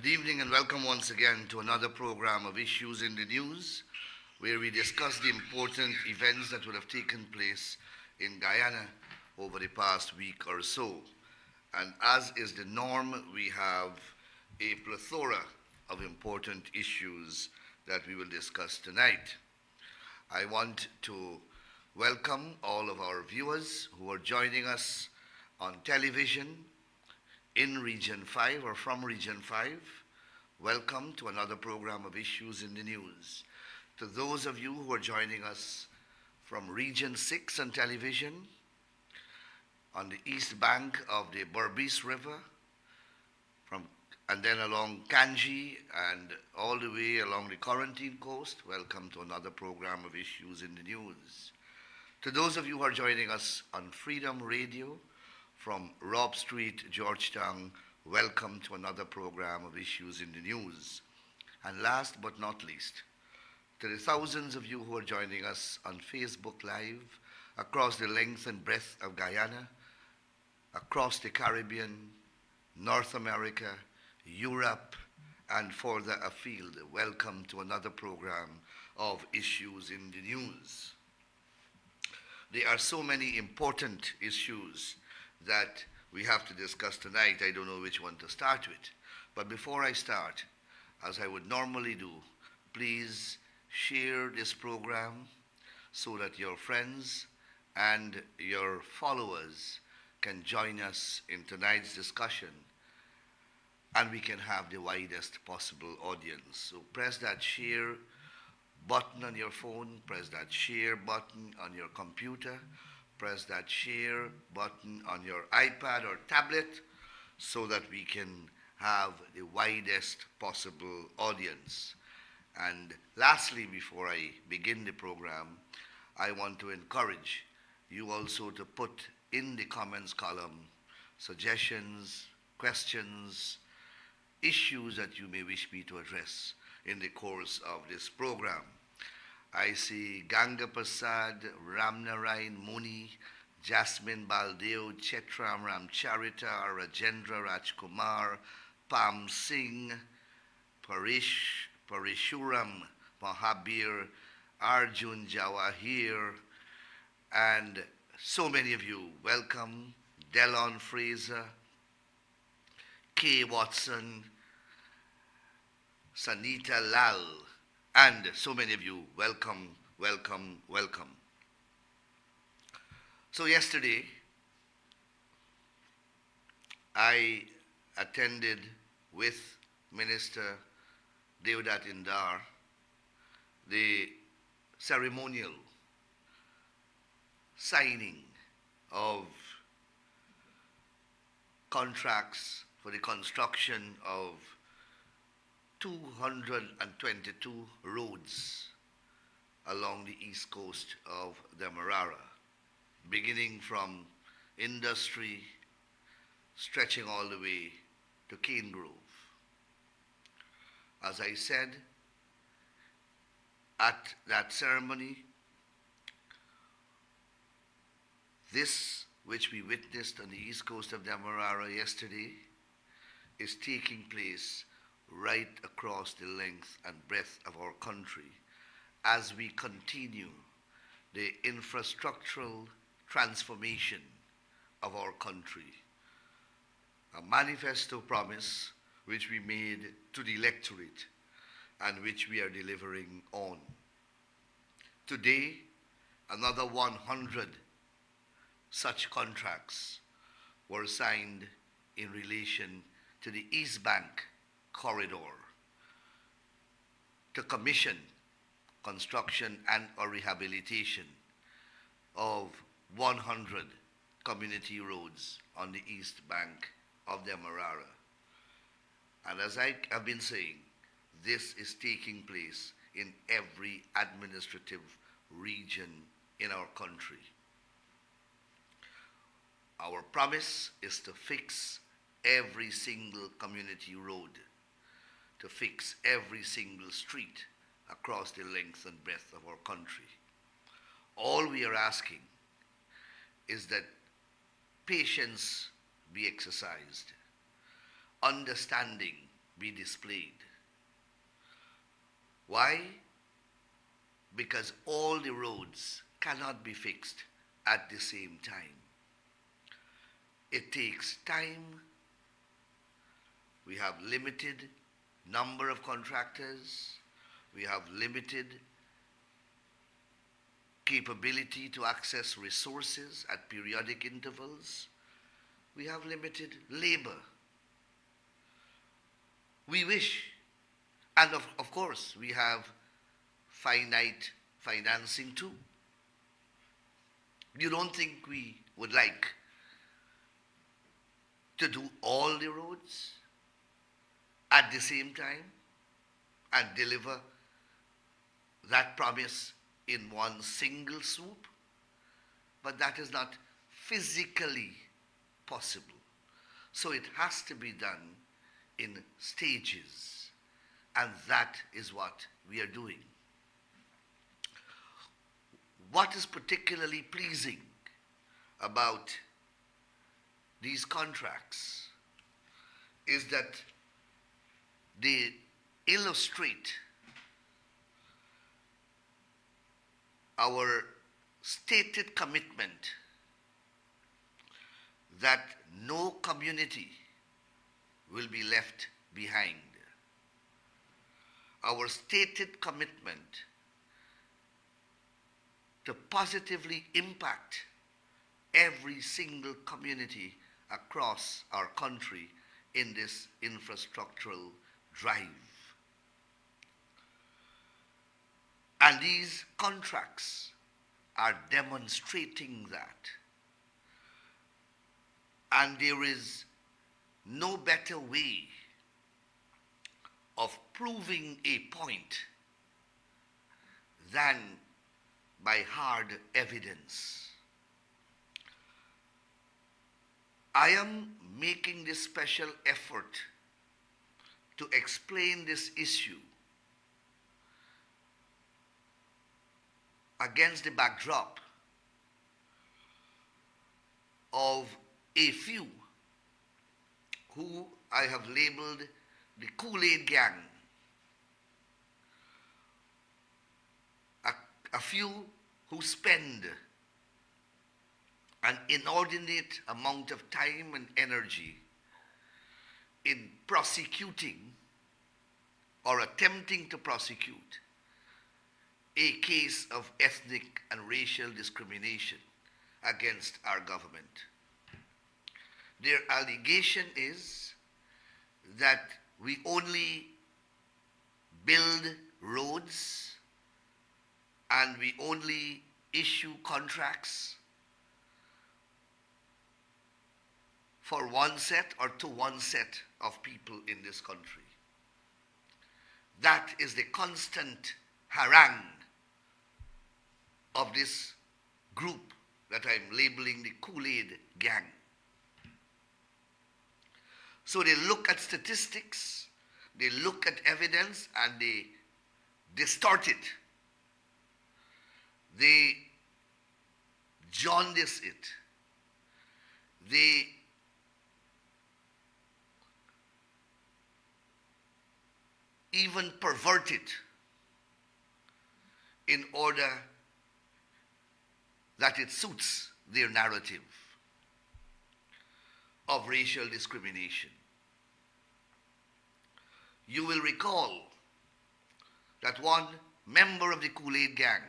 Good evening and welcome once again to another program of Issues in the News, where we discuss the important events that would have taken place in Guyana over the past week or so. And as is the norm, we have a plethora of important issues that we will discuss tonight. I want to welcome all of our viewers who are joining us on television in Region 5 or from Region 5. Welcome to another program of Issues in the News. To those of you who are joining us from Region 6 on television, on the east bank of the Berbice River, and then along Kanji and all the way along the Quarantine Coast, welcome to another program of Issues in the News. To those of you who are joining us on Freedom Radio from Robb Street, Georgetown, welcome to another program of Issues in the News. And last but not least, to the thousands of you who are joining us on Facebook Live across the length and breadth of Guyana, across the Caribbean, North America, Europe, and further afield, welcome to another program of Issues in the News. There are so many important issues that we have to discuss tonight. I don't know which one to start with. But before I start, as I would normally do, please share this program so that your friends and your followers can join us in tonight's discussion and we can have the widest possible audience. So press that share button on your phone, press that share button on your computer, press that share button on your iPad or tablet so that we can have the widest possible audience. And lastly, before I begin the program, I want to encourage you also to put in the comments column suggestions, questions, issues that you may wish me to address in the course of this program. I see Ganga Prasad, Ramnarayan Muni, Jasmine Baldeo, Chetram Ramcharita, Rajendra Rajkumar, Pam Singh, Parishuram Mohabir, Arjun Jawahir, and so many of you. Welcome, Delon Fraser, K. Watson, Sanita Lal, and so many of you. Welcome, welcome, welcome. So yesterday, I attended with Minister Devdat Indar the ceremonial signing of contracts for the construction of 222 roads along the east coast of Demerara, beginning from Industry, stretching all the way to Cane Grove. As I said, at that ceremony, this which we witnessed on the east coast of Demerara yesterday is taking place right across the length and breadth of our country as we continue the infrastructural transformation of our country. A manifesto promise which we made to the electorate and which we are delivering on. Today, another 100 such contracts were signed in relation to the East Bank corridor to commission construction and or rehabilitation of 100 community roads on the East Bank of Demerara. And as I have been saying, this is taking place in every administrative region in our country. Our promise is to fix every single community road, to fix every single street across the length and breadth of our country. All we are asking is that patience be exercised, understanding be displayed. Why? Because all the roads cannot be fixed at the same time. It takes time. We have limited number of contractors. We have limited capability to access resources at periodic intervals. We have limited labor. We wish, and of course, we have finite financing too. You don't think we would like to do all the roads at the same time and deliver that promise in one single swoop? But that is not physically possible. So it has to be done in stages, and that is what we are doing. What is particularly pleasing about these contracts is that they illustrate our stated commitment that no community will be left behind. Our stated commitment to positively impact every single community across our country in this infrastructural drive. And these contracts are demonstrating that. And there is no better way of proving a point than by hard evidence. I am making this special effort to explain this issue against the backdrop of a few who I have labeled the Kool-Aid gang. A few who spend an inordinate amount of time and energy in prosecuting or attempting to prosecute a case of ethnic and racial discrimination against our government. Their allegation is that we only build roads and we only issue contracts for one set or to one set of people in this country. That is the constant harangue of this group that I'm labeling the Kool-Aid gang. So they look at statistics, they look at evidence, and they distort it. They jaundice it. They even pervert it in order that it suits their narrative of racial discrimination. You will recall that one member of the Kool-Aid gang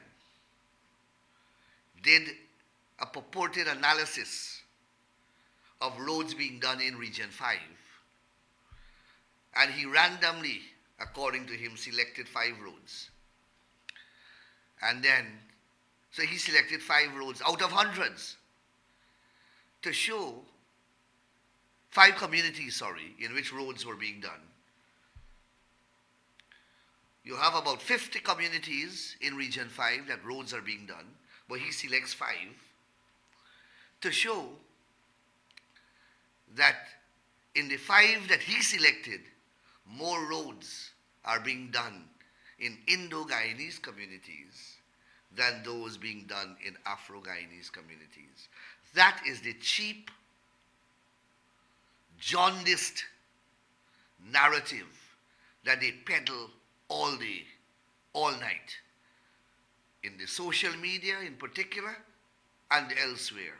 did a purported analysis of roads being done in Region 5, and he randomly, according to him, selected 5 roads. And then, so he selected 5 roads out of hundreds to show 5 communities, in which roads were being done. You have about 50 communities in Region 5 that roads are being done, but he selects 5 to show that in the 5 that he selected, more roads are being done in Indo-Guyanese communities than those being done in Afro-Guyanese communities. That is the cheap, jaundiced narrative that they peddle all day, all night, in the social media in particular and elsewhere.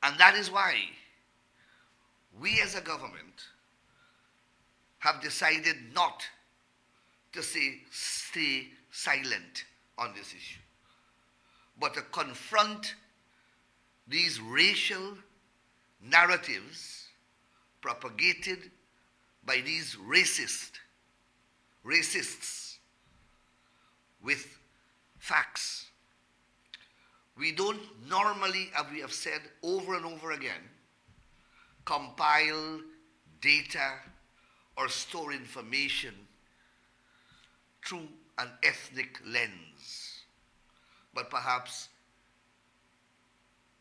And that is why we as a government have decided not to stay silent on this issue, but to confront these racial narratives propagated by these racists with facts. We don't normally, as we have said over and over again, compile data or store information through an ethnic lens. But perhaps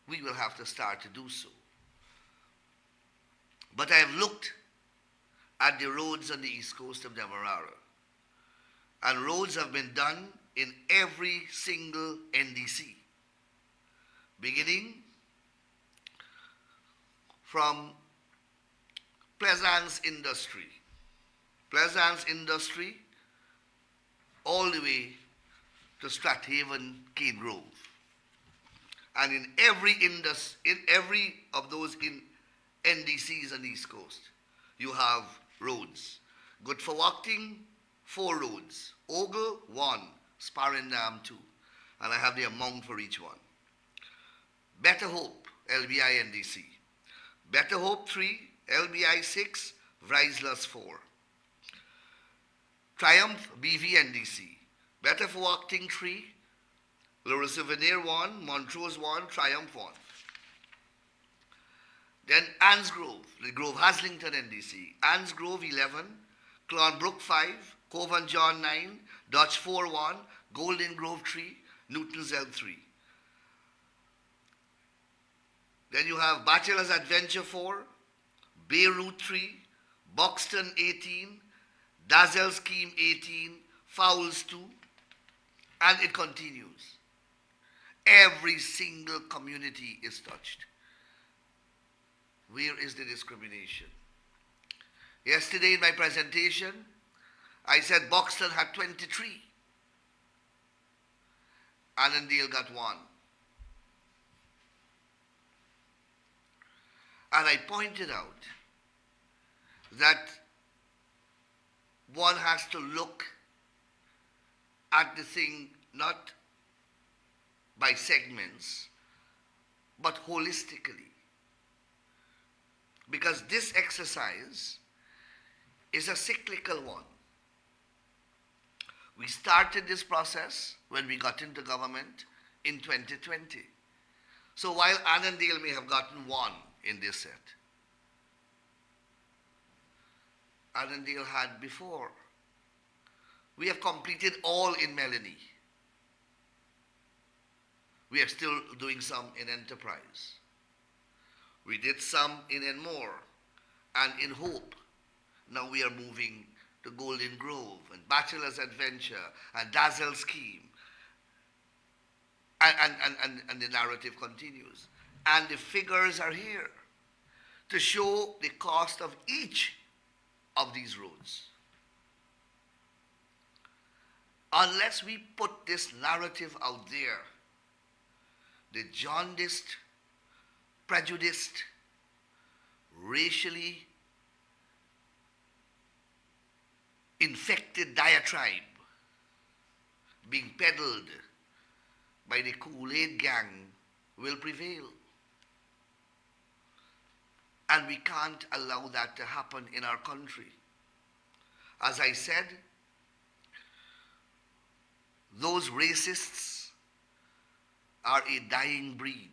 we will have to start to do so. But I have looked at the roads on the east coast of Demerara, and roads have been done in every single NDC, beginning from Pleasance Industry, all the way to Strathaven, Cane Grove. And in every of those NDCs on the East Coast, you have roads. Good for walking, 4 roads. Ogle, 1. Sparendam, 2. And I have the amount for each one. Better Hope, LBI NDC. Better Hope, 3. LBI, 6. Vrijslas, 4. Triumph, BV NDC. Better for walking, 3. Le Souvenir, 1. Montrose, 1. Triumph, 1. Then Anne's Grove, the Grove Haslington NDC. Anne's Grove 11, Clonbrook 5, Cove and John 9, Dutch 4 1, Golden Grove 3, Newton's L 3. Then you have Bachelor's Adventure 4, Beirut 3, Buxton 18, Dazzle Scheme 18, Fowls 2, and it continues. Every single community is touched. Where is the discrimination? Yesterday in my presentation, I said Buxton had 23. Annandale got 1. And I pointed out that one has to look at the thing not by segments, but holistically. Because this exercise is a cyclical one. We started this process when we got into government in 2020. So while Annandale may have gotten 1 in this set, Annandale had before. We have completed all in Melanie. We are still doing some in Enterprise. We did some in Enmore and in Hope. Now we are moving to Golden Grove and Bachelor's Adventure and Dazzle Scheme. And the narrative continues. And the figures are here to show the cost of each of these roads. Unless we put this narrative out there, the jaundiced, prejudiced, racially infected diatribe being peddled by the Kool-Aid gang will prevail. And we can't allow that to happen in our country. As I said, those racists are a dying breed.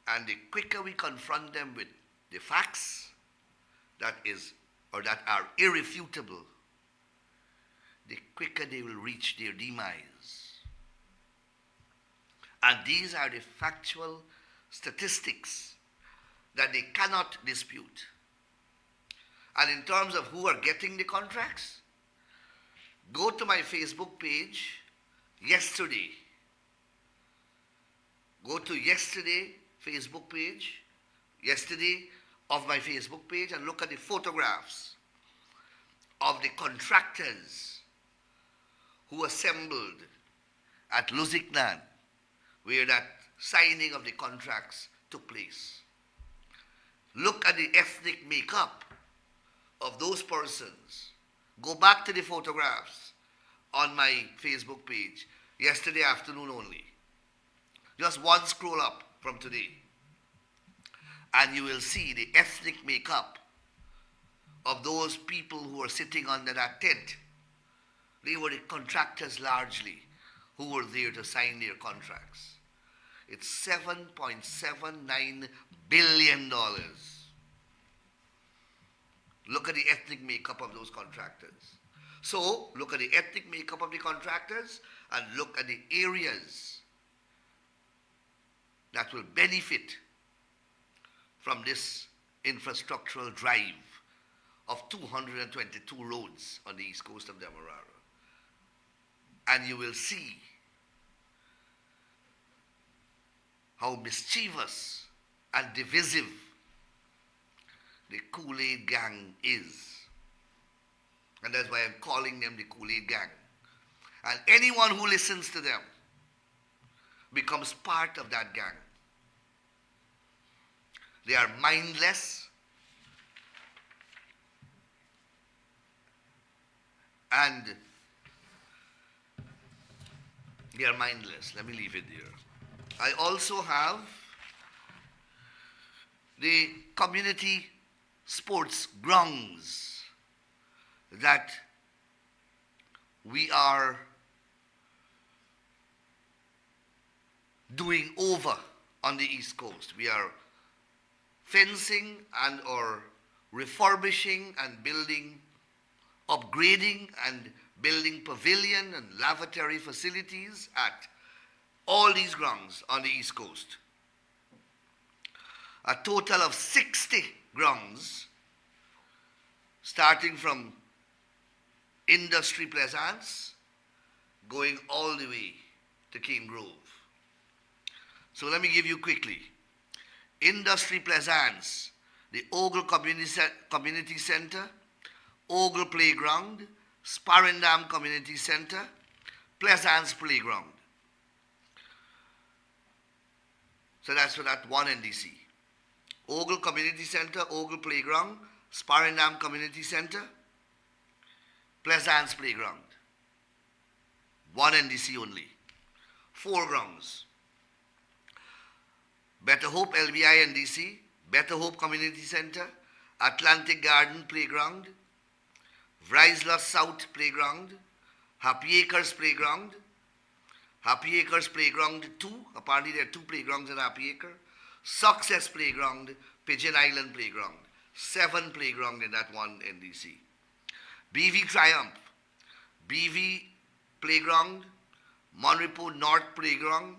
And the quicker we confront them with the facts that are irrefutable, the quicker they will reach their demise. And these are the factual statistics that they cannot dispute. And in terms of who are getting the contracts, go to my Facebook page yesterday. Go to yesterday Facebook page, yesterday of my Facebook page, and look at the photographs of the contractors who assembled at Lusiknan, where that signing of the contracts took place. Look at the ethnic makeup of those persons. Go back to the photographs on my Facebook page yesterday afternoon only. Just one scroll up from today, and you will see the ethnic makeup of those people who are sitting under that tent. They were the contractors largely who were there to sign their contracts. It's $7.79 billion. Look at the ethnic makeup of those contractors. So, look at the ethnic makeup of the contractors and look at the areas that will benefit from this infrastructural drive of 222 roads on the east coast of Demerara. And you will see how mischievous and divisive the Kool-Aid gang is. And that's why I'm calling them the Kool-Aid gang. And anyone who listens to them becomes part of that gang. They are mindless and they are mindless. Let me leave it there. I also have the community sports grounds that we are doing over on the East Coast. We are fencing and or refurbishing and building, upgrading and building pavilion and lavatory facilities at all these grounds on the East Coast. A total of 60 grounds, starting from Industry Plaisance, going all the way to Cane Grove. So let me give you quickly. Industry Plaisance, the Ogle Community Center, Ogle Playground, Sparendam Community Center, Plaisance Playground. So that's for that one NDC. Ogle Community Center, Ogle Playground, Sparendam Community Center, Plaisance Playground. One NDC only. 4 grounds. Better Hope LBI NDC, Better Hope Community Center, Atlantic Garden Playground, Vrijsla South Playground, Happy Acres Playground, Happy Acres Playground 2, apparently there are 2 playgrounds in Happy Acre, Success Playground, Pigeon Island Playground, 7 playground in that one NDC. BV Triumph, BV Playground, Monrepo North Playground,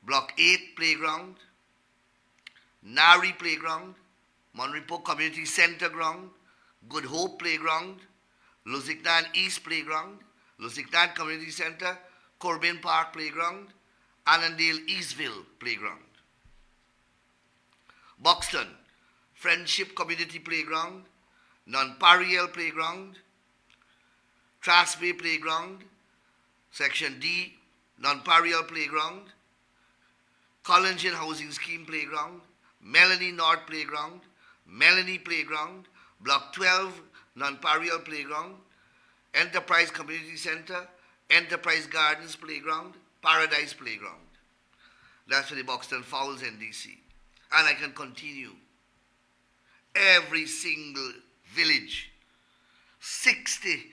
Block 8 Playground, Nari Playground, Monrepo Community Center Ground, Good Hope Playground, Lusiknan East Playground, Lusiknan Community Center, Corbin Park Playground, Annandale Eastville Playground. Buxton, Friendship Community Playground, Nonpareil Playground, Trasway Playground, Section D, Nonpareil Playground, Collington Housing Scheme Playground, Melanie North Playground, Melanie Playground, Block 12, Nonpareil Playground, Enterprise Community Center, Enterprise Gardens Playground, Paradise Playground. That's for the Buxton Fowls NDC. And I can continue. Every single village, 60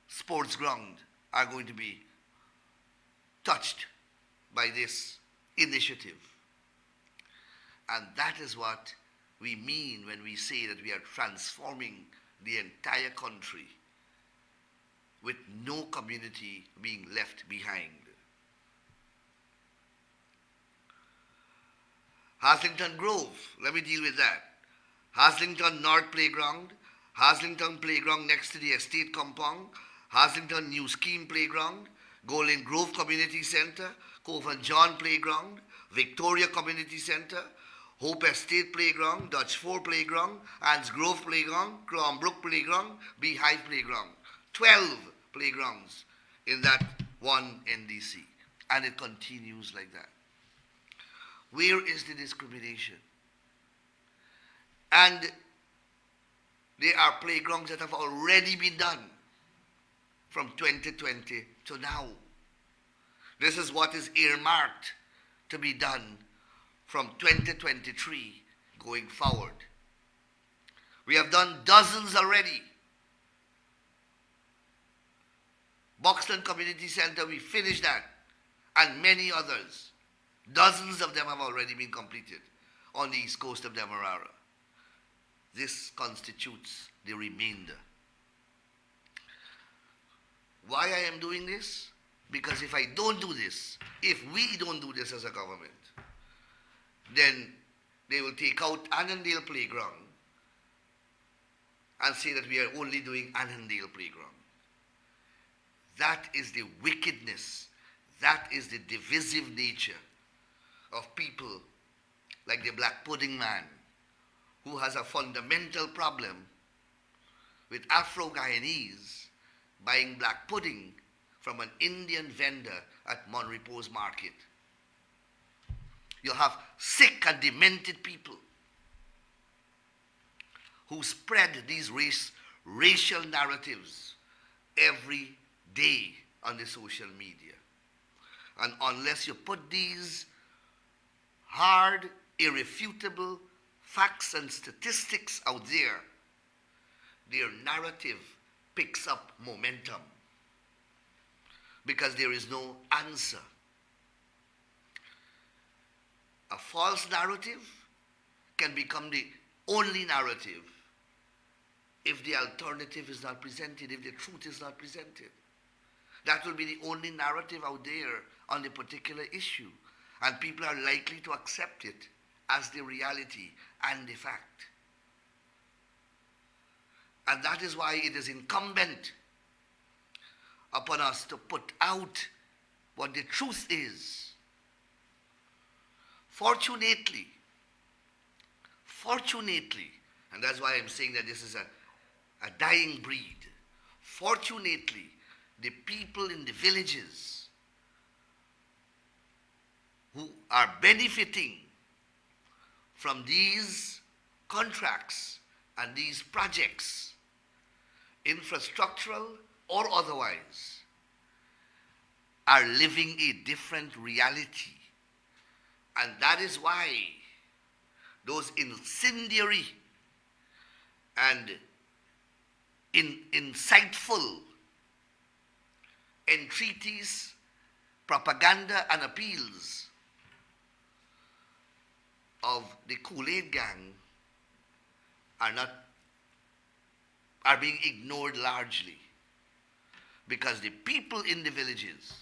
sports grounds are going to be touched by this initiative. And that is what we mean when we say that we are transforming the entire country with no community being left behind. Haslington Grove, let me deal with that. Haslington North Playground, Haslington Playground next to the estate compound, Haslington New Scheme Playground, Golden Grove Community Center, Cove and John Playground, Victoria Community Center, Hope Estate Playground, Dutch 4 Playground, Anne's Grove Playground, Cromebrook Playground, Beehive Playground. 12 playgrounds in that one NDC. And it continues like that. Where is the discrimination? And there are playgrounds that have already been done from 2020 to now. This is what is earmarked to be done from 2023 going forward. We have done dozens already. Boxland Community Center, we finished that, and many others. Dozens of them have already been completed on the east coast of Demerara. This constitutes the remainder. Why I am doing this? Because if I don't do this, if we don't do this as a government, then they will take out Annandale Playground and say that we are only doing Annandale Playground. That is the wickedness, that is the divisive nature of people like the Black Pudding Man, who has a fundamental problem with Afro-Guyanese buying black pudding from an Indian vendor at Monrepo's market. You have sick and demented people who spread these racial narratives every day on the social media. And unless you put these hard, irrefutable facts and statistics out there, their narrative picks up momentum because there is no answer. A false narrative can become the only narrative if the alternative is not presented, if the truth is not presented. That will be the only narrative out there on the particular issue, and people are likely to accept it as the reality and the fact. And that is why it is incumbent upon us to put out what the truth is. Fortunately, and that's why I'm saying that this is a dying breed. Fortunately, the people in the villages who are benefiting from these contracts and these projects, infrastructural or otherwise, are living a different reality. And that is why those incendiary and insightful entreaties, propaganda and appeals of the Kool-Aid gang are being ignored largely, because the people in the villages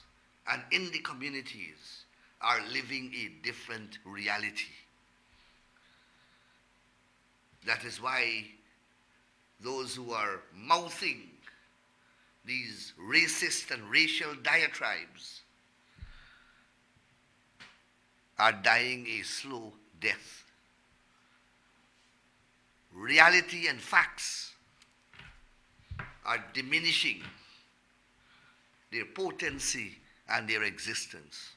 and in the communities are living a different reality. That is why those who are mouthing these racist and racial diatribes are dying a slow death. Reality and facts are diminishing their potency and their existence.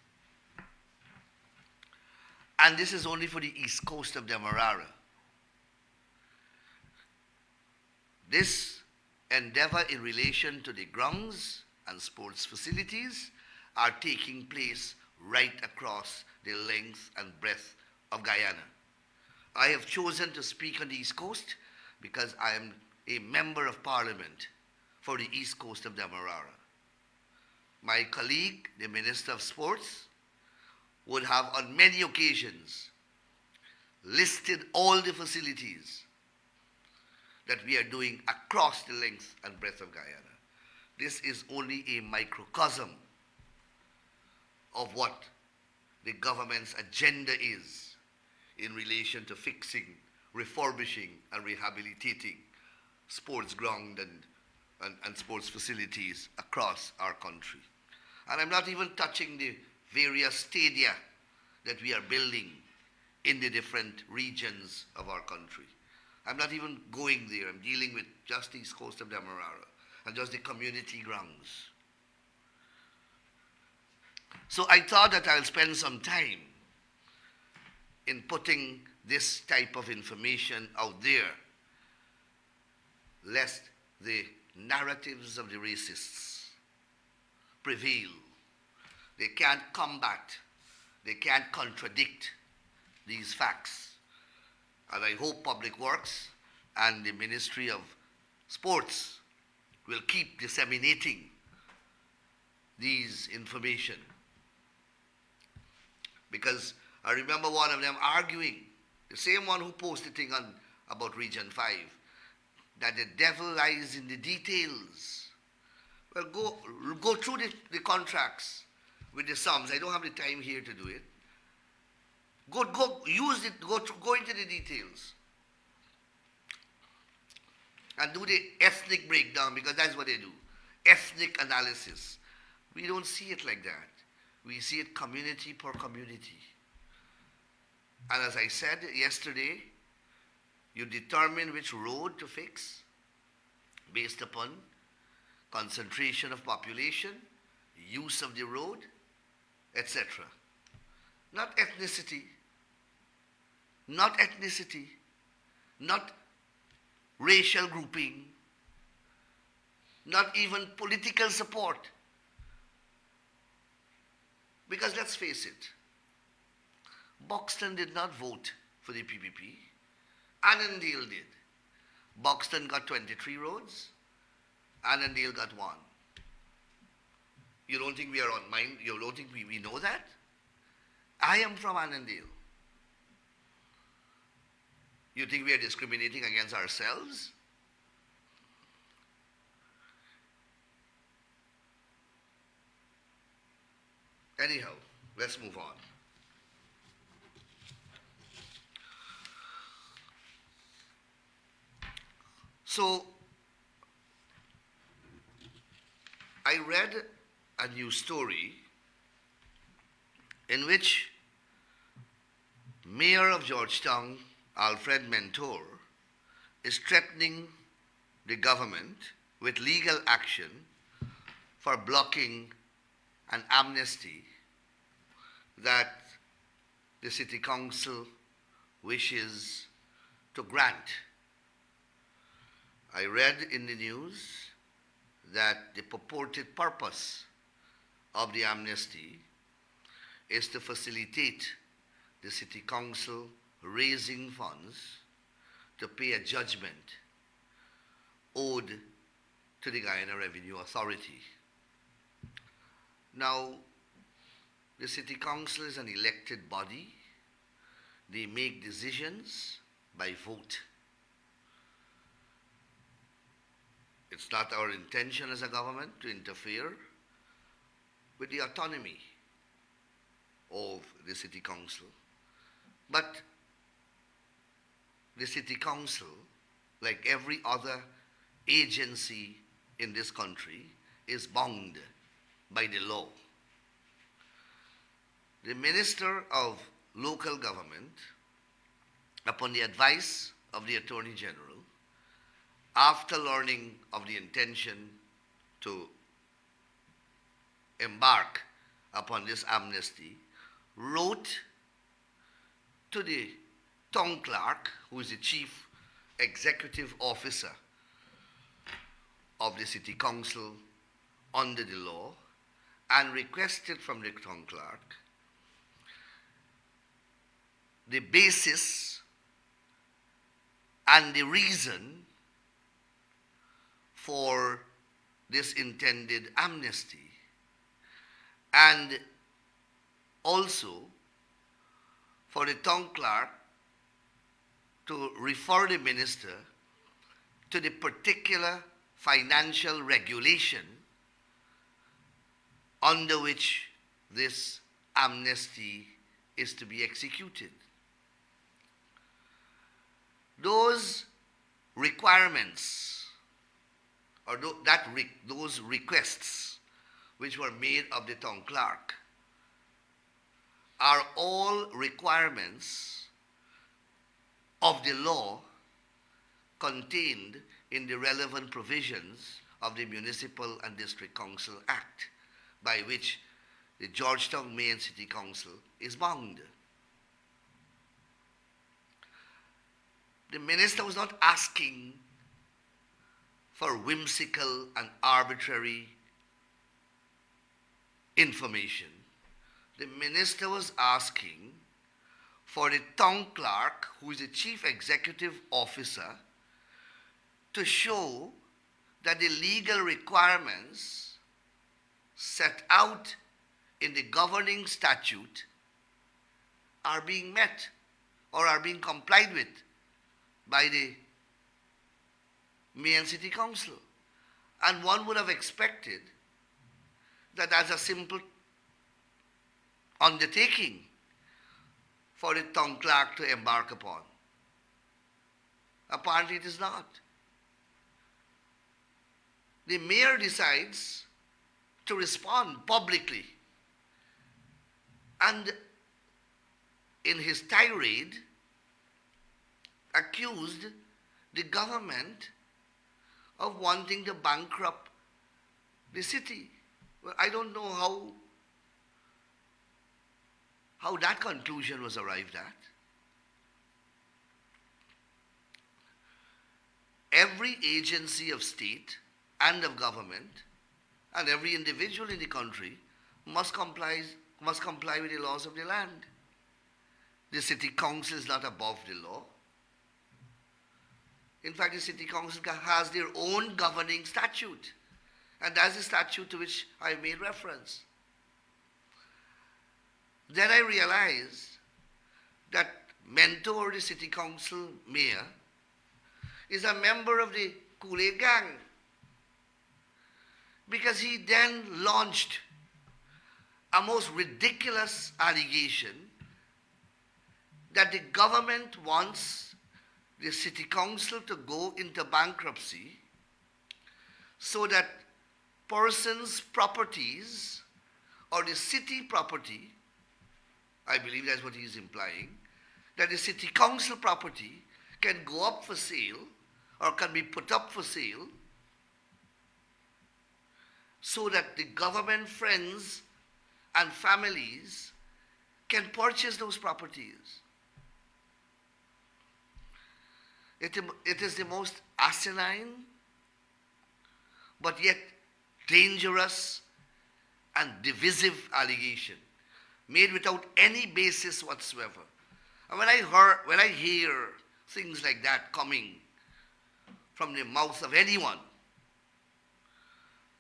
And this is only for the east coast of Demerara. This endeavor in relation to the grounds and sports facilities are taking place right across the length and breadth of Guyana. I have chosen to speak on the East Coast because I am a member of Parliament for the East Coast of Demerara. My colleague, the Minister of Sports, would have on many occasions listed all the facilities that we are doing across the length and breadth of Guyana. This is only a microcosm of what the government's agenda is in relation to fixing, refurbishing, and rehabilitating sports ground and sports facilities across our country. And I'm not even touching the various stadia that we are building in the different regions of our country. I'm not even going there. I'm dealing with just the east coast of Demerara and just the community grounds. So I thought that I'll spend some time in putting this type of information out there, lest the narratives of the racists prevail. They can't combat, they can't contradict these facts. And I hope Public Works and the Ministry of Sports will keep disseminating these information. Because I remember one of them arguing, the same one who posted thing on about Region 5, that the devil lies in the details. Well, go through the contracts with the sums. I don't have the time here to do it. Go use it, go into the details. And do the ethnic breakdown, because that's what they do. Ethnic analysis. We don't see it like that. We see it community per community. And as I said yesterday, you determine which road to fix based upon concentration of population, use of the road, etc. Not ethnicity, not racial grouping, not even political support. Because let's face it, Buxton did not vote for the PPP. Annandale did. Buxton got 23 roads, Annandale got 1. You don't think we are on mind? You don't think we know that? I am from Annandale. You think we are discriminating against ourselves? Anyhow, let's move on. So, I read a news story in which Mayor of Georgetown, Alfred Mentor, is threatening the government with legal action for blocking an amnesty that the City Council wishes to grant. I read in the news that the purported purpose of the amnesty is to facilitate the City Council raising funds to pay a judgment owed to the Guyana Revenue Authority. Now, the City Council is an elected body. They make decisions by vote. It's not our intention as a government to interfere with the autonomy of the City Council. But the City Council, like every other agency in this country, is bound by the law. The Minister of Local Government, upon the advice of the Attorney General, after learning of the intention to embark upon this amnesty, wrote to the town clerk, who is the chief executive officer of the City Council under the law, and requested from the town clerk the basis and the reason for this intended amnesty, and also for the town clerk to refer the minister to the particular financial regulation under which this amnesty is to be executed. Those requirements, or those requests which were made of the town clerk, are all requirements of the law contained in the relevant provisions of the Municipal and District Council Act, by which the Georgetown Mayor and City Council is bound. The minister was not asking for whimsical and arbitrary information. The minister was asking for the town clerk, who is the chief executive officer, to show that the legal requirements set out in the governing statute are being met or are being complied with by the Mayor and City Council. And one would have expected that as a simple undertaking for the town clerk to embark upon. Apparently it is not. The mayor decides to respond publicly, and in his tirade accused the government of wanting to bankrupt the city. Well, I don't know how that conclusion was arrived at. Every agency of state and of government and every individual in the country must comply with the laws of the land. The city council is not above the law. In fact, the city council has their own governing statute, and that's the statute to which I made reference. Then I realized that Mentor, the city council mayor, is a member of the Kool-Aid gang, because he then launched a most ridiculous allegation that the government wants the city council to go into bankruptcy so that persons' properties or the city property, I believe that's what he's implying, that the city council property can go up for sale or can be put up for sale so that the government friends and families can purchase those properties. It is the most asinine, but yet dangerous and divisive allegation, made without any basis whatsoever. And when I hear things like that coming from the mouth of anyone,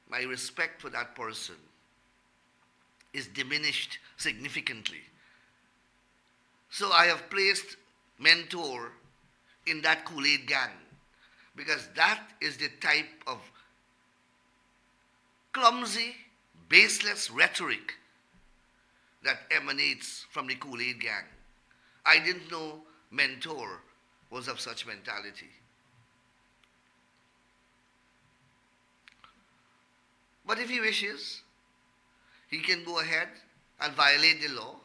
my respect for that person is diminished significantly. So I have placed Mentor in that Kool-Aid gang, because that is the type of clumsy, baseless rhetoric that emanates from the Kool-Aid gang. I didn't know Mentor was of such mentality. But if he wishes, he can go ahead and violate the law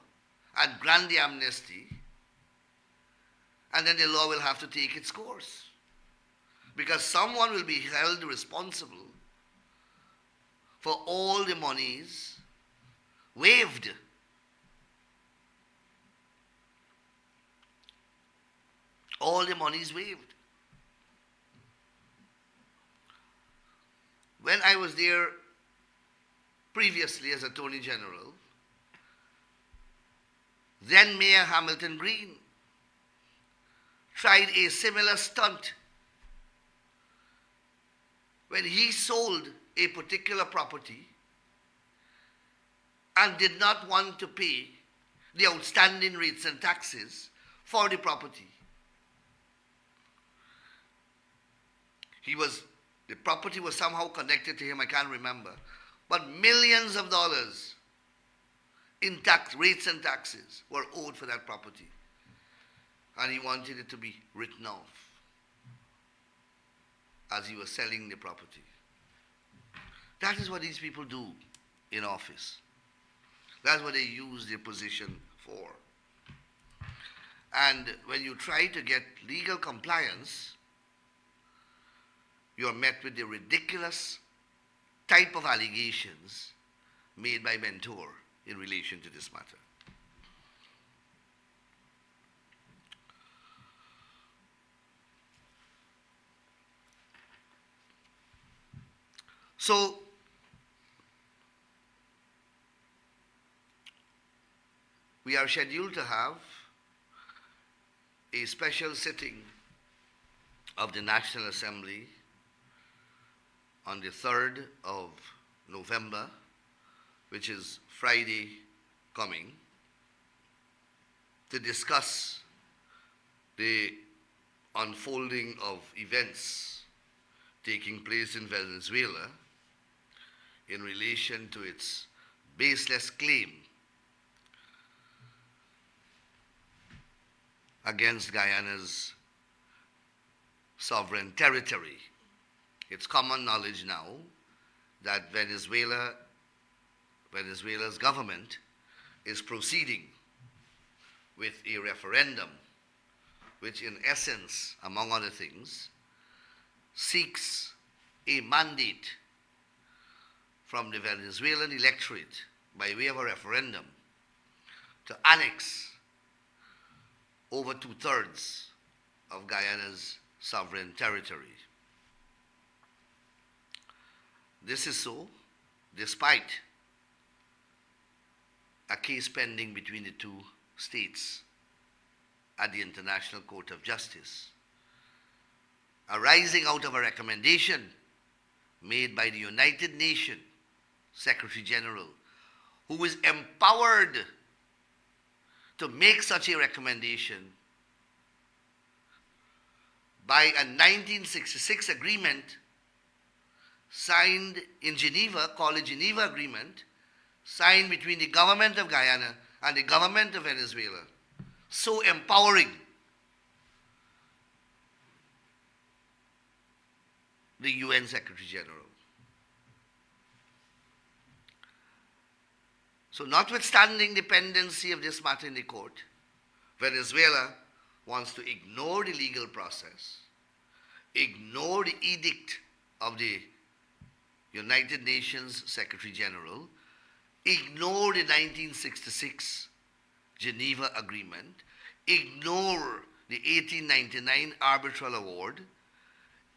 and grant the amnesty, and then the law will have to take its course, because someone will be held responsible for all the monies waived. All the monies waived. When I was there previously as Attorney General, then Mayor Hamilton Green tried a similar stunt when he sold a particular property and did not want to pay the outstanding rates and taxes for the property. The property was somehow connected to him, I can't remember, but millions of dollars in tax rates and taxes were owed for that property, and he wanted it to be written off as he was selling the property. That is what these people do in office. That's what they use their position for. And when you try to get legal compliance, you are met with the ridiculous type of allegations made by Mentor in relation to this matter. So, we are scheduled to have a special sitting of the National Assembly on the 3rd of November, which is Friday coming, to discuss the unfolding of events taking place in Venezuela in relation to its baseless claim against Guyana's sovereign territory. It's common knowledge now that Venezuela's government is proceeding with a referendum which in essence, among other things, seeks a mandate from the Venezuelan electorate by way of a referendum to annex over 2/3 of Guyana's sovereign territory. This is so despite a case pending between the two states at the International Court of Justice, arising out of a recommendation made by the United Nations Secretary General, who is empowered to make such a recommendation by a 1966 agreement signed in Geneva, called the Geneva Agreement, signed between the government of Guyana and the government of Venezuela. So empowering the UN Secretary General. So notwithstanding the pendency of this matter in the court, Venezuela wants to ignore the legal process, ignore the edict of the United Nations Secretary General, ignore the 1966 Geneva Agreement, ignore the 1899 Arbitral Award,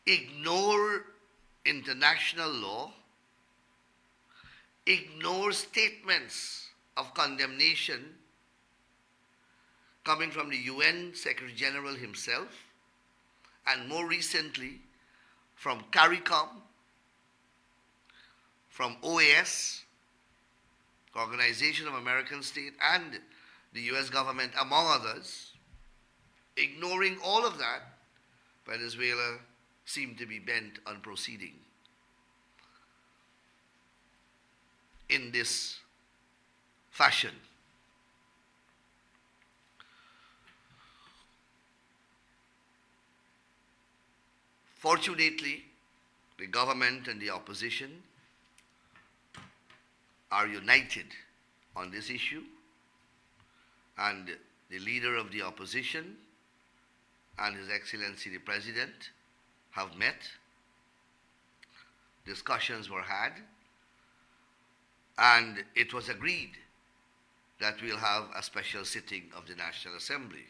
ignore international law, ignore statements of condemnation coming from the UN Secretary General himself, and more recently from CARICOM, from OAS, Organization of American States, and the US government, among others. Ignoring all of that, Venezuela seemed to be bent on proceeding in this fashion. Fortunately, the government and the opposition are united on this issue, and the leader of the opposition and His Excellency the President have met. Discussions were had, and it was agreed that we'll have a special sitting of the National Assembly.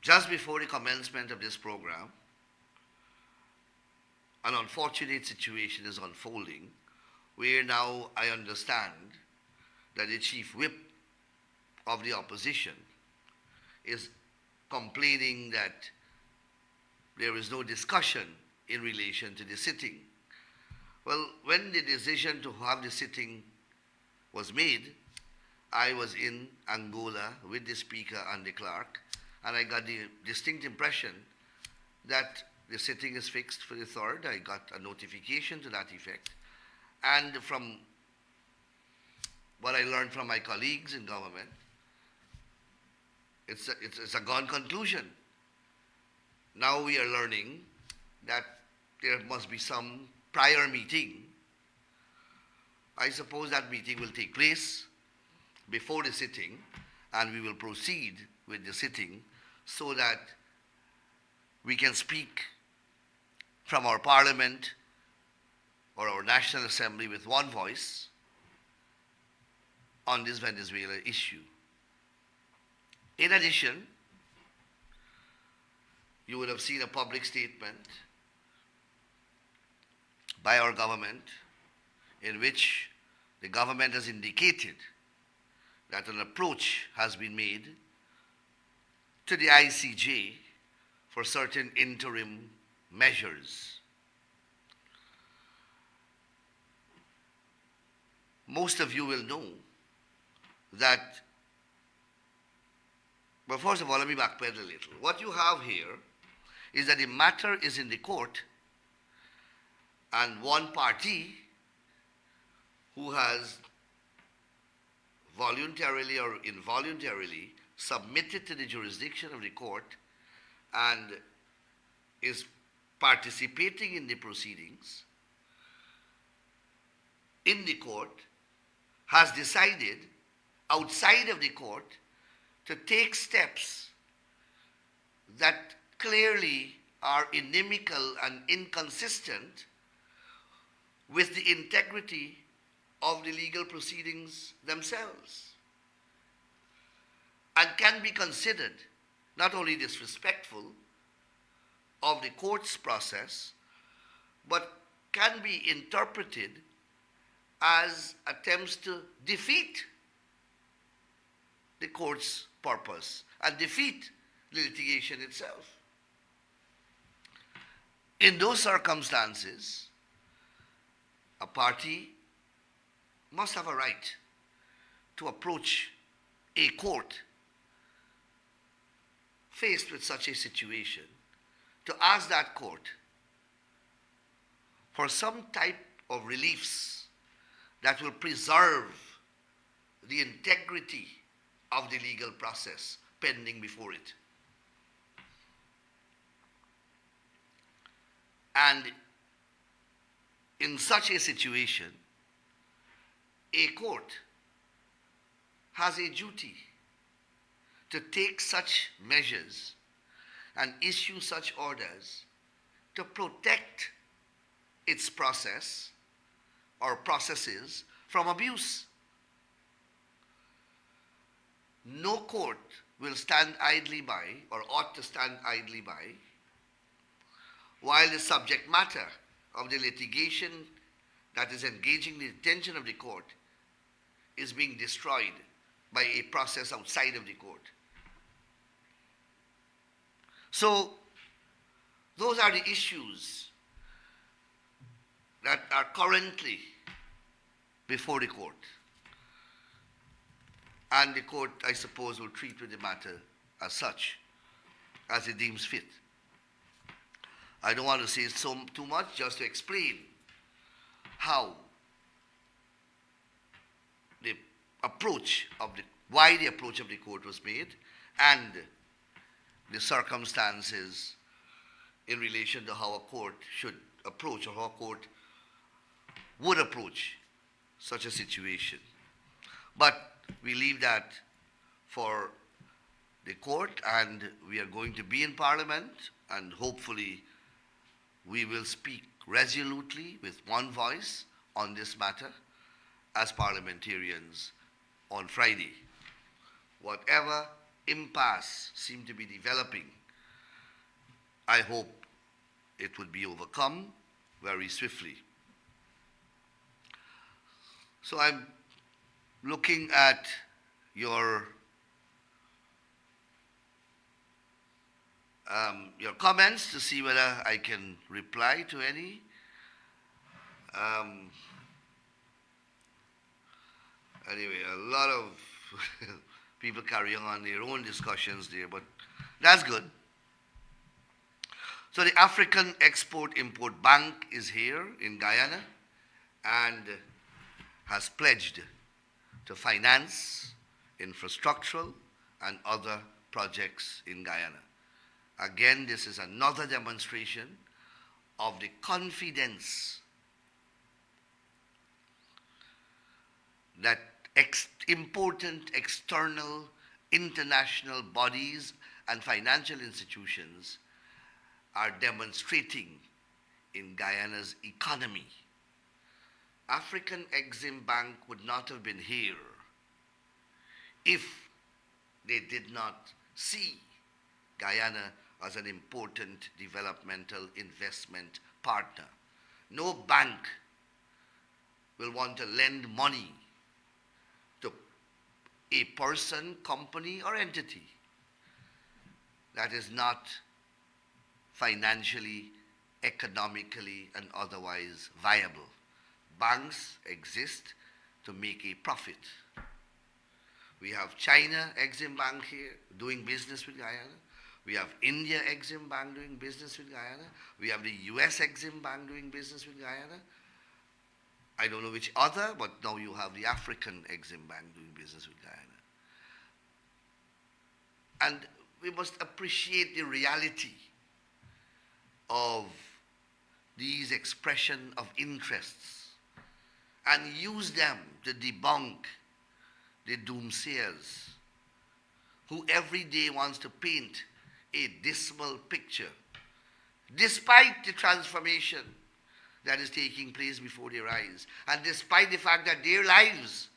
Just before the commencement of this program, an unfortunate situation is unfolding where now I understand that the chief whip of the opposition is complaining that there is no discussion in relation to the sitting. Well, when the decision to have the sitting was made, I was in Angola with the Speaker and the Clerk, and I got the distinct impression that the sitting is fixed for the 3rd. I got a notification to that effect. And from what I learned from my colleagues in government, it's a gone conclusion. Now we are learning that there must be some prior meeting. I suppose that meeting will take place before the sitting, and we will proceed with the sitting so that we can speak from our parliament or our National Assembly with one voice on this Venezuela issue. In addition, you would have seen a public statement by our government in which the government has indicated that an approach has been made to the ICJ for certain interim measures. Most of you will know that, but first of all, let me backpedal a little. What you have here is that the matter is in the court, and one party who has voluntarily or involuntarily submitted to the jurisdiction of the court and is participating in the proceedings in the court has decided outside of the court to take steps that clearly are inimical and inconsistent with the integrity of the legal proceedings themselves, and can be considered not only disrespectful of the court's process, but can be interpreted as attempts to defeat the court's purpose and defeat the litigation itself. In those circumstances, a party must have a right to approach a court faced with such a situation, to ask that court for some type of reliefs that will preserve the integrity of the legal process pending before it. And in such a situation, a court has a duty to take such measures and issue such orders to protect its process or processes from abuse. No court will stand idly by, or ought to stand idly by, while the subject matter of the litigation that is engaging the attention of the court is being destroyed by a process outside of the court. So, those are the issues that are currently before the court. And the court, I suppose, will treat with the matter as such, as it deems fit. I don't want to say too much, just to explain how why the approach of the court was made, and the circumstances in relation to how a court should approach, or how a court would approach such a situation. But we leave that for the court, and we are going to be in Parliament, and hopefully we will speak resolutely with one voice on this matter as parliamentarians on Friday. Whatever impasse seemed to be developing, I hope it would be overcome very swiftly. So I'm looking at your comments to see whether I can reply to any. Anyway, a lot of people carrying on their own discussions there, but that's good. So the African Export-Import Bank is here in Guyana and has pledged to finance infrastructural and other projects in Guyana. Again, this is another demonstration of the confidence that important external international bodies and financial institutions are demonstrating in Guyana's economy. African Exim Bank would not have been here if they did not see Guyana as an important developmental investment partner. No bank will want to lend money to a person, company, or entity that is not financially, economically, and otherwise viable. Banks exist to make a profit. We have China Exim Bank here doing business with Guyana. We have India Exim Bank doing business with Guyana. We have the US Exim Bank doing business with Guyana. I don't know which other, but now you have the African Exim Bank doing business with Guyana. And we must appreciate the reality of these expressions of interests and use them to debunk the doomsayers who every day wants to paint a dismal picture, despite the transformation that is taking place before their eyes, and despite the fact that their lives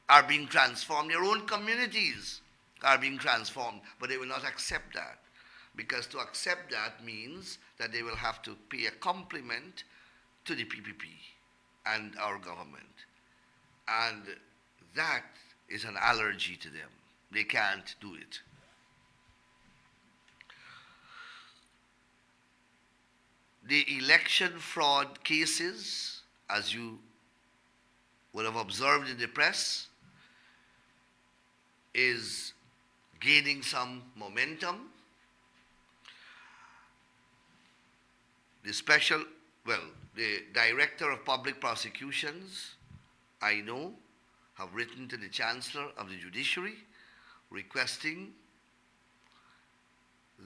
are being transformed, their own communities are being transformed, but they will not accept that, because to accept that means that they will have to pay a compliment to the PPP and our government, and that is an allergy to them. They can't do it. The election fraud cases, as you would have observed in the press, is gaining some momentum. The Director of Public Prosecutions, I know, have written to the Chancellor of the Judiciary requesting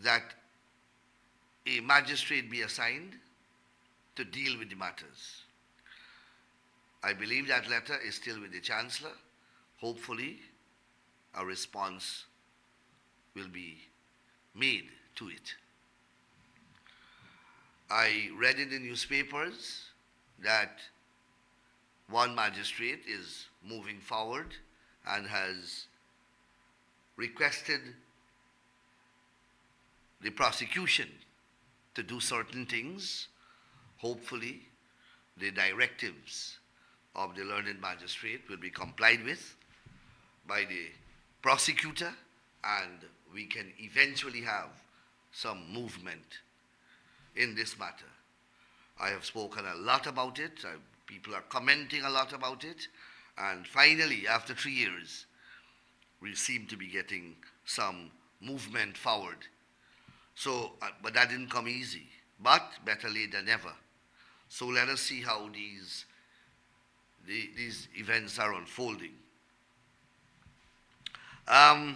that a magistrate be assigned to deal with the matters. I believe that letter is still with the Chancellor. Hopefully, a response will be made to it. I read in the newspapers that one magistrate is moving forward and has requested the prosecution to do certain things. Hopefully, the directives of the learned magistrate will be complied with by the prosecutor, and we can eventually have some movement in this matter. I have spoken a lot about it. People are commenting a lot about it. And finally, after 3 years, we seem to be getting some movement forward. So, but that didn't come easy. But better late than never. So let us see how these events are unfolding. The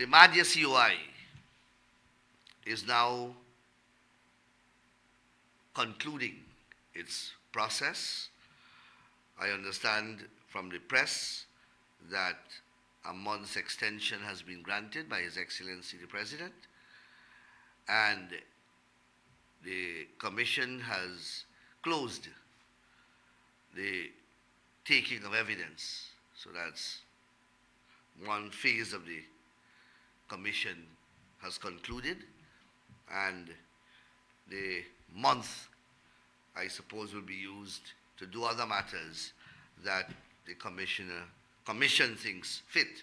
Madhya COI is now concluding its process. I understand from the press that a month's extension has been granted by His Excellency the President, and the Commission has closed the taking of evidence. So that's one phase of the Commission has concluded, and the month, I suppose, will be used to do other matters that the Commission thinks fit.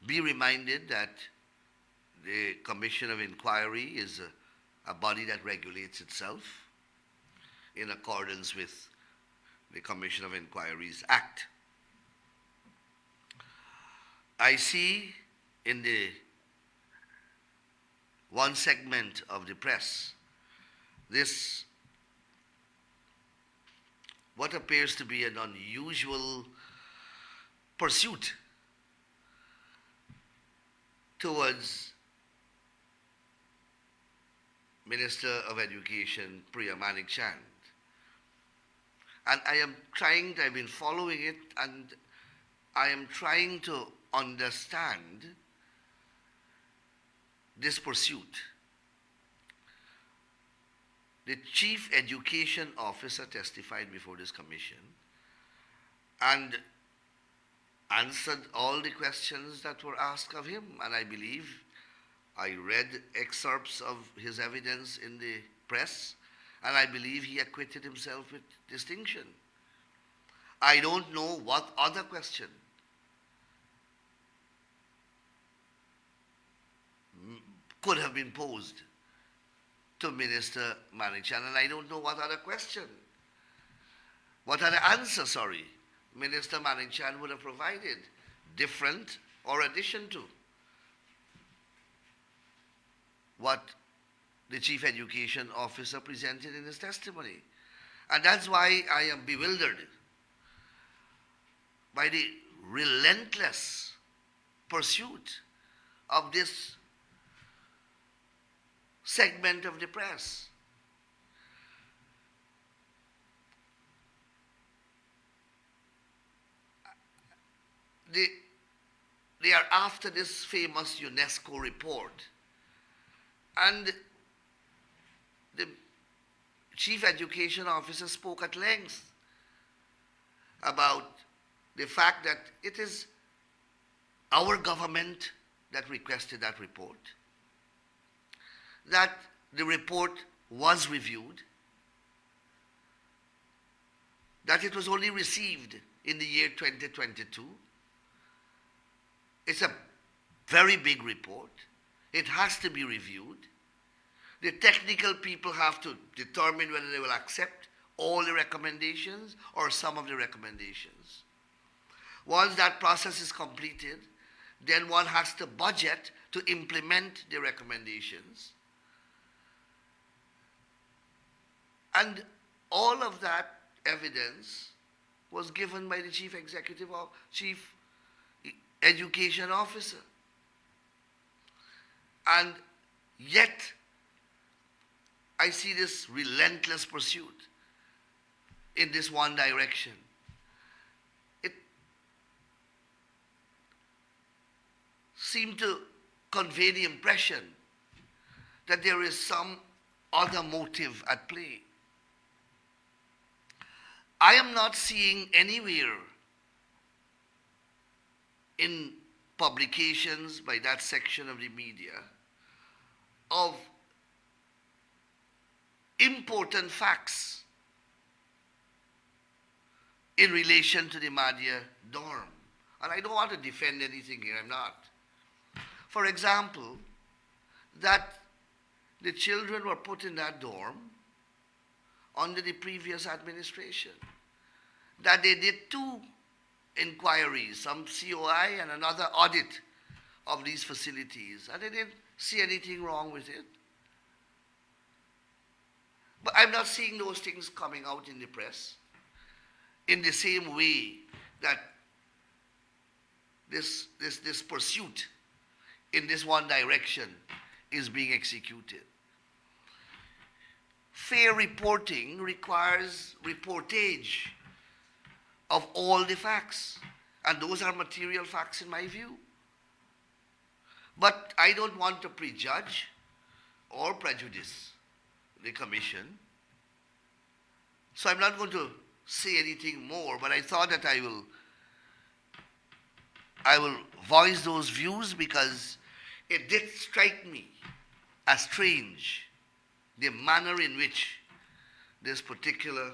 Be reminded that the Commission of Inquiry is a body that regulates itself in accordance with the Commission of Inquiry's Act. I see in the one segment of the press this, what appears to be an unusual pursuit towards Minister of Education Priya Manik Chand. And I've been following it, and I am trying to understand this pursuit. The Chief Education Officer testified before this commission and answered all the questions that were asked of him. And I believe I read excerpts of his evidence in the press, and I believe he acquitted himself with distinction. I don't know what other question could have been posed to Minister Manichan, and I don't know what other answer, Minister Manichan would have provided, different or addition to what the Chief Education Officer presented in his testimony. And that's why I am bewildered by the relentless pursuit of this segment of the press. They are after this famous UNESCO report, and the Chief Education Officer spoke at length about the fact that it is our government that requested that report, that the report was reviewed, that it was only received in the year 2022. It's a very big report. It has to be reviewed. The technical people have to determine whether they will accept all the recommendations or some of the recommendations. Once that process is completed, then one has to budget to implement the recommendations. And all of that evidence was given by the Chief Education Officer. And yet, I see this relentless pursuit in this one direction. It seemed to convey the impression that there is some other motive at play. I am not seeing anywhere in publications by that section of the media of important facts in relation to the Madhya dorm. And I don't want to defend anything here, I'm not. For example, that the children were put in that dorm under the previous administration, that they did two inquiries, some COI and another audit of these facilities, and they didn't see anything wrong with it. But I'm not seeing those things coming out in the press in the same way that this pursuit in this one direction is being executed. Fair reporting requires reportage of all the facts, and those are material facts in my view. But I don't want to prejudge or prejudice the commission, so I'm not going to say anything more, but I thought that I will voice those views because it did strike me as strange the manner in which this particular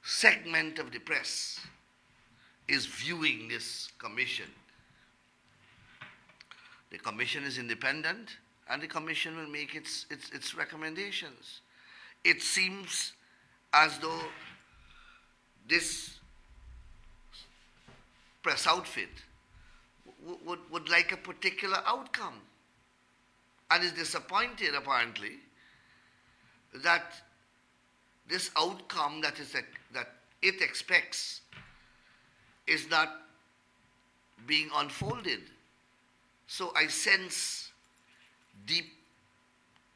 segment of the press is viewing this commission. The commission is independent, and the commission will make its recommendations. It seems as though this press outfit would like a particular outcome, and is disappointed apparently that this outcome that it expects is not being unfolded. So I sense deep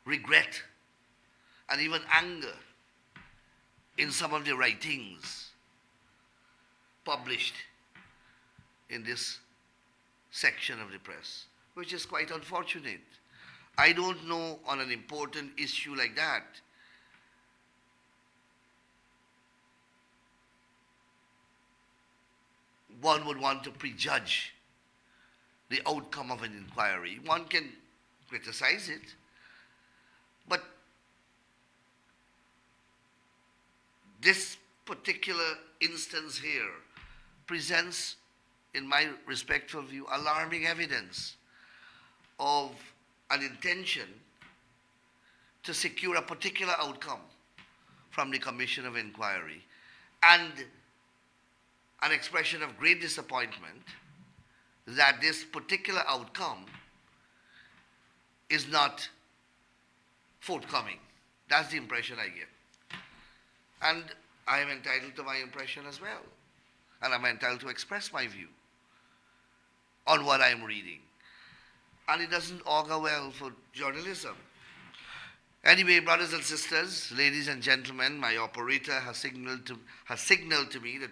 regret and even anger in some of the writings published in this section of the press, which is quite unfortunate. I don't know on an important issue like that one would want to prejudge the outcome of an inquiry. One can criticize it, but this particular instance here presents, in my respectful view, alarming evidence of an intention to secure a particular outcome from the Commission of Inquiry, and an expression of great disappointment that this particular outcome is not forthcoming. That's the impression I get. And I am entitled to my impression as well. And I'm entitled to express my view on what I'm reading. And it doesn't augur well for journalism. Anyway, brothers and sisters, ladies and gentlemen, my operator has signaled to me that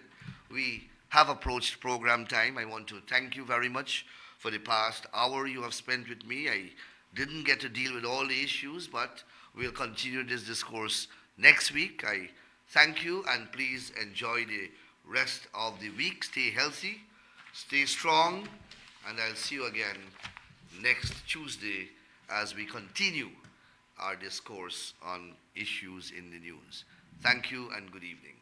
we have approached program time. I want to thank you very much for the past hour you have spent with me. I didn't get to deal with all the issues, but we'll continue this discourse next week. I thank you, and please enjoy the rest of the week. Stay healthy, stay strong, and I'll see you again next Tuesday as we continue our discourse on issues in the news. Thank you and good evening.